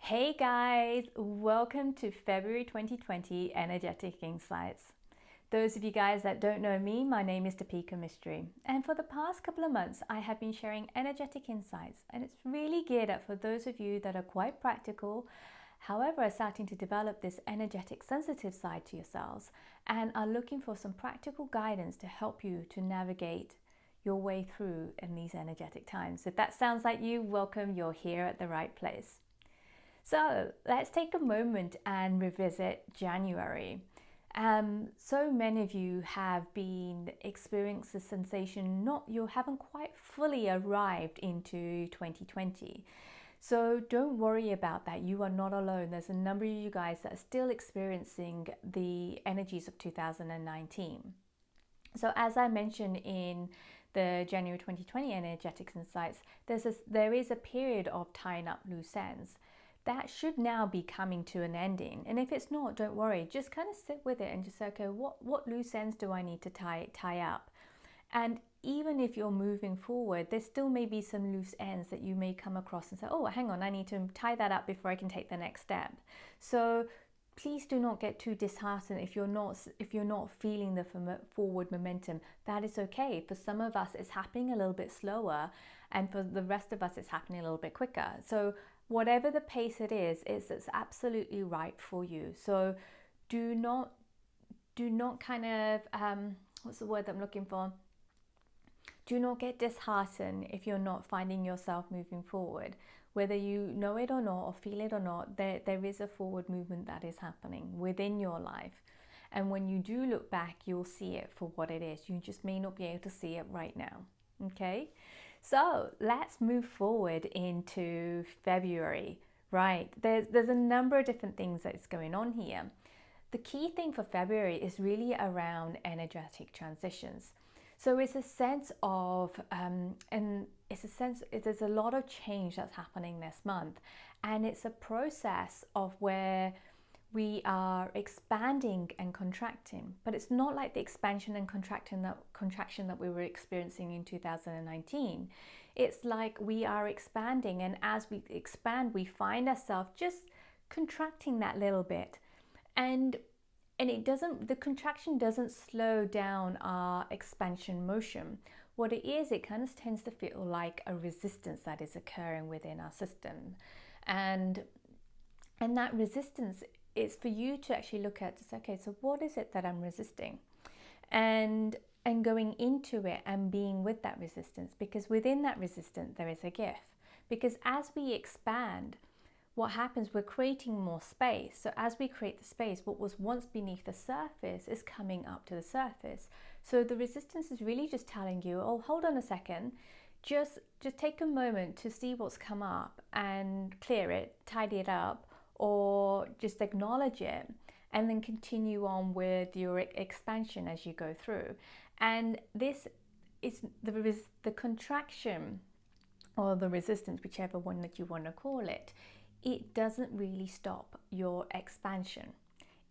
Hey guys, welcome to February 2020 Energetic Insights. Those of you guys that don't know me, my name is Depika Mystery, and for the past couple of months I have been sharing energetic insights, and it's really geared up for those of you that are quite practical, however are starting to develop this energetic sensitive side to yourselves and are looking for some practical guidance to help you to navigate your way through in these energetic times. If that sounds like you, welcome, you're here at the right place. So let's take a moment and revisit January. So many of you have been experiencing the sensation, you haven't quite fully arrived into 2020. So don't worry about that. You are not alone. There's a number of you guys that are still experiencing the energies of 2019. So as I mentioned in the January 2020 Energetics Insights, there is a period of tying up loose ends that should now be coming to an ending. And if it's not, don't worry, just kind of sit with it and just say, okay, what loose ends do I need to tie up? And even if you're moving forward, there still may be some loose ends that you may come across and say, oh, hang on, I need to tie that up before I can take the next step. So please do not get too disheartened if you're not feeling the forward momentum. That is okay. For some of us, it's happening a little bit slower, and for the rest of us, it's happening a little bit quicker. So whatever the pace it is, it's absolutely right for you. So do not kind of what's the word that I'm looking for? Do not get disheartened if you're not finding yourself moving forward. Whether you know it or not, or feel it or not, there is a forward movement that is happening within your life. And when you do look back, you'll see it for what it is. You just may not be able to see it right now. Okay? So let's move forward into February. Right, there's a number of different things that's going on here. The key thing for February is really around energetic transitions. So it's a sense of, there's a lot of change that's happening this month, and it's a process of where we are expanding and contracting, but it's not like the expansion and contraction that we were experiencing in 2019. It's like we are expanding, and as we expand, we find ourselves just contracting that little bit, and the contraction doesn't slow down our expansion motion. What it is, it kind of tends to feel like a resistance that is occurring within our system, and that resistance is for you to actually look at to say, okay, so what is it that I'm resisting, and going into it and being with that resistance, because within that resistance there is a gift. Because as we expand, what happens, we're creating more space. So as we create the space, what was once beneath the surface is coming up to the surface. So the resistance is really just telling you, oh, hold on a second, just take a moment to see what's come up and clear it, tidy it up, or just acknowledge it, and then continue on with your expansion as you go through. And this is the contraction or the resistance, whichever one that you want to call it. It doesn't really stop your expansion.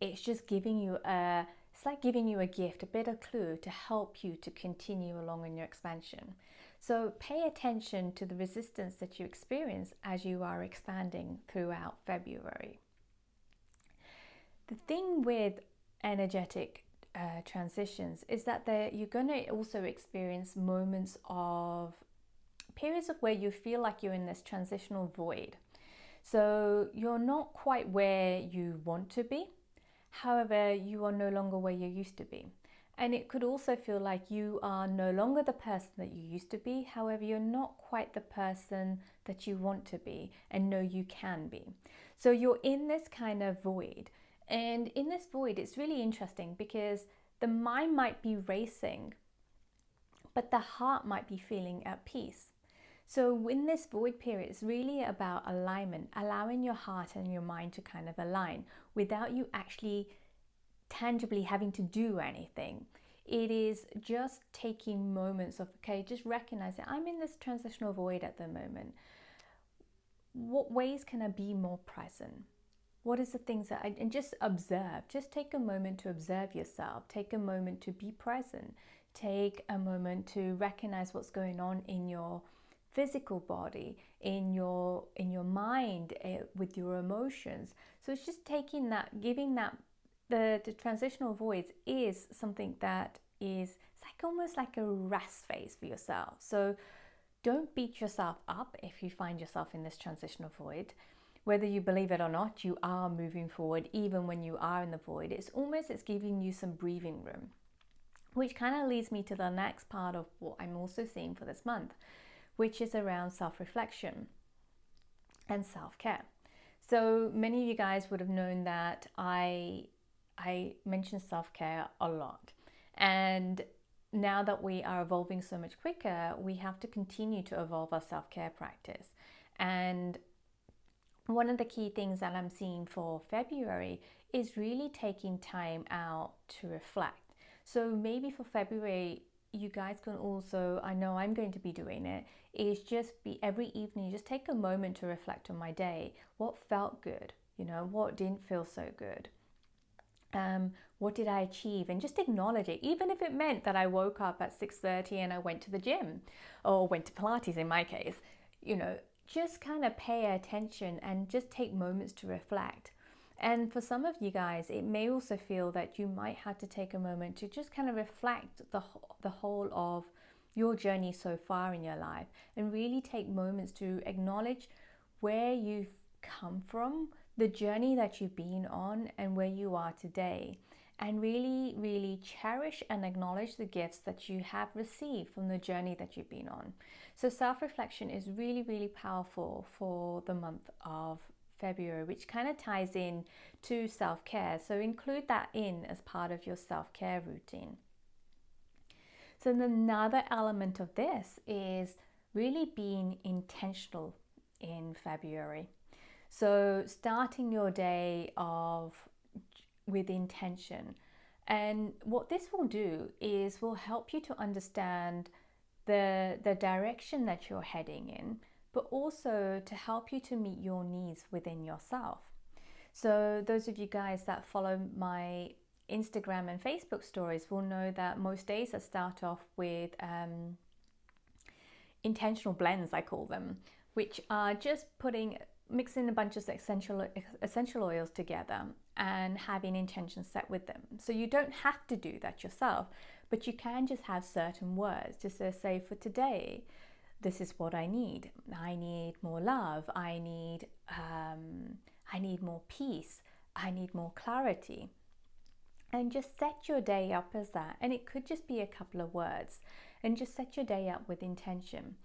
It's just giving you it's like giving you a gift, a bit of clue to help you to continue along in your expansion. So pay attention to the resistance that you experience as you are expanding throughout February. The thing with energetic transitions is that you're going to also experience moments of periods of where you feel like you're in this transitional void. So you're not quite where you want to be. However, you are no longer where you used to be. And it could also feel like you are no longer the person that you used to be. However, you're not quite the person that you want to be and know you can be. So you're in this kind of void. And in this void, it's really interesting because the mind might be racing, but the heart might be feeling at peace. So in this void period, it's really about alignment, allowing your heart and your mind to kind of align without you actually tangibly having to do anything. It is just taking moments of, okay, just recognizing I'm in this transitional void at the moment. What ways can I be more present? What is the things and just observe, just take a moment to observe yourself, take a moment to be present, take a moment to recognize what's going on in your physical body, in your mind, with your emotions. So it's just taking that, giving that, the transitional voids is something that is, it's like almost like a rest phase for yourself. So don't beat yourself up if you find yourself in this transitional void. Whether you believe it or not, you are moving forward even when you are in the void. It's giving you some breathing room, which kind of leads me to the next part of what I'm also seeing for this month, which is around self-reflection and self-care. So many of you guys would have known that I mention self-care a lot, and now that we are evolving so much quicker, we have to continue to evolve our self-care practice. And one of the key things that I'm seeing for February is really taking time out to reflect. So maybe for February, you guys can also, I know I'm going to be doing it, is just be every evening, just take a moment to reflect on my day. What felt good? What didn't feel so good? What did I achieve? And just acknowledge it, even if it meant that I woke up at 6:30 and I went to the gym, or went to Pilates in my case. Just kind of pay attention and just take moments to reflect. And for some of you guys, it may also feel that you might have to take a moment to just kind of reflect the whole of your journey so far in your life, and really take moments to acknowledge where you've come from, the journey that you've been on, and where you are today. And really, really cherish and acknowledge the gifts that you have received from the journey that you've been on. So self-reflection is really, really powerful for the month of February, which kind of ties in to self-care. So include that in as part of your self-care routine. So another element of this is really being intentional in February. So starting your day with intention. And what this will do is will help you to understand the direction that you're heading in, but also to help you to meet your needs within yourself. So those of you guys that follow my Instagram and Facebook stories will know that most days I start off with intentional blends, I call them, which are just mixing a bunch of essential oils together and having intentions set with them. So you don't have to do that yourself, but you can just have certain words to say, for today, this is what I need. I need more love. I need more peace. I need more clarity. And just set your day up as that. And it could just be a couple of words, and just set your day up with intention.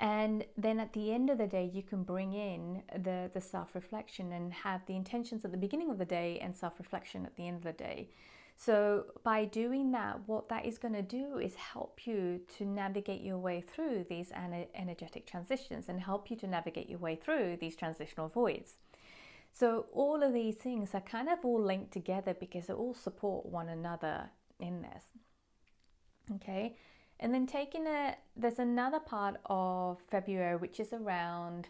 And then at the end of the day, you can bring in the self-reflection and have the intentions at the beginning of the day and self-reflection at the end of the day. So by doing that, what that is going to do is help you to navigate your way through these energetic transitions, and help you to navigate your way through these transitional voids. So all of these things are kind of all linked together because they all support one another in this. Okay. And then there's another part of February which is around,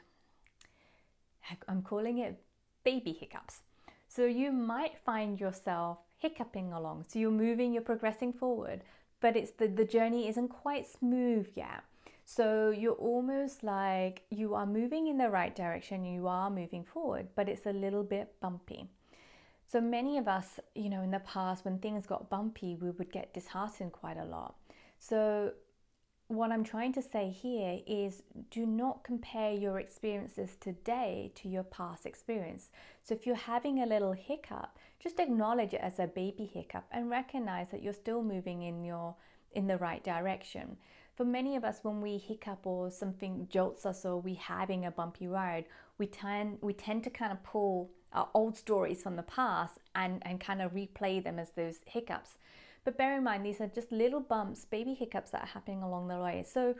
I'm calling it baby hiccups. So you might find yourself hiccuping along. So you're progressing forward, but it's the journey isn't quite smooth yet. So you're almost like you are moving in the right direction, you are moving forward, but it's a little bit bumpy. So many of us, in the past, when things got bumpy, we would get disheartened quite a lot. So what I'm trying to say here is, do not compare your experiences today to your past experience. So if you're having a little hiccup, just acknowledge it as a baby hiccup and recognize that you're still moving in the right direction. For many of us, when we hiccup or something jolts us or we're having a bumpy ride, we tend to kind of pull our old stories from the past and kind of replay them as those hiccups. But bear in mind, these are just little bumps, baby hiccups that are happening along the way. So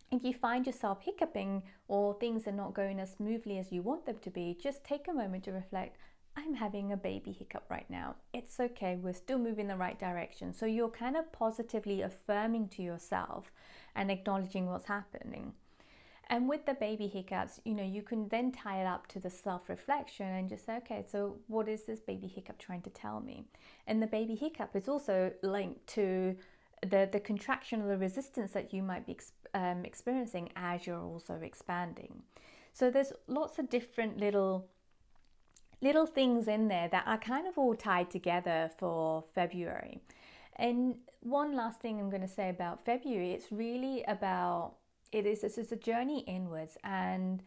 if you find yourself hiccuping or things are not going as smoothly as you want them to be, just take a moment to reflect. I'm having a baby hiccup right now. It's okay, we're still moving in the right direction. So you're kind of positively affirming to yourself and acknowledging what's happening. And with the baby hiccups, you can then tie it up to the self-reflection and just say, okay, so what is this baby hiccup trying to tell me? And the baby hiccup is also linked to the contraction or the resistance that you might be experiencing as you're also expanding. So there's lots of different little things in there that are kind of all tied together for February. And one last thing I'm going to say about February, it's really about this is a journey inwards, and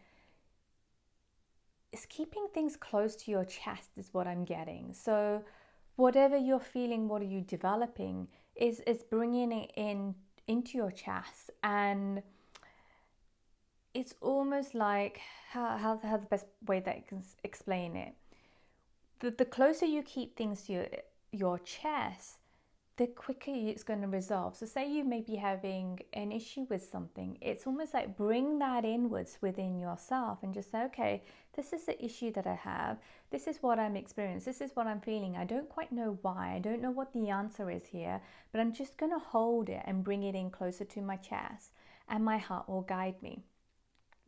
it's keeping things close to your chest is what I'm getting. So whatever you're feeling, what are you developing, is bringing it into your chest. And it's almost like how the best way that I can explain it. The closer you keep things to your chest, the quicker it's going to resolve. So say you may be having an issue with something, it's almost like bring that inwards within yourself and just say, okay, this is the issue that I have, this is what I'm experiencing, this is what I'm feeling, I don't quite know why, I don't know what the answer is here, but I'm just going to hold it and bring it in closer to my chest, and my heart will guide me.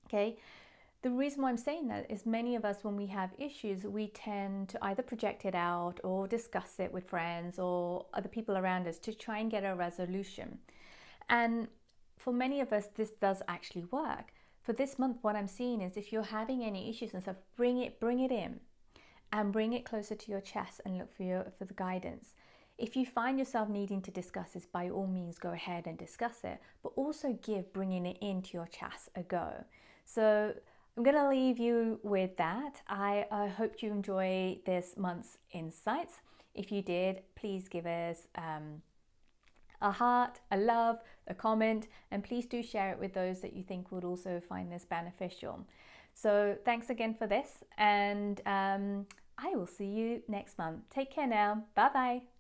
Okay. The reason why I'm saying that is many of us, when we have issues, we tend to either project it out or discuss it with friends or other people around us to try and get a resolution. And for many of us, this does actually work. For this month, what I'm seeing is if you're having any issues and stuff, bring it in and bring it closer to your chest and look for the guidance. If you find yourself needing to discuss this, by all means, go ahead and discuss it, but also give bringing it into your chest a go. So I'm going to leave you with that. I hope you enjoy this month's insights. If you did, please give us a heart, a love, a comment, and please do share it with those that you think would also find this beneficial. So thanks again for this, and I will see you next month. Take care now. Bye bye.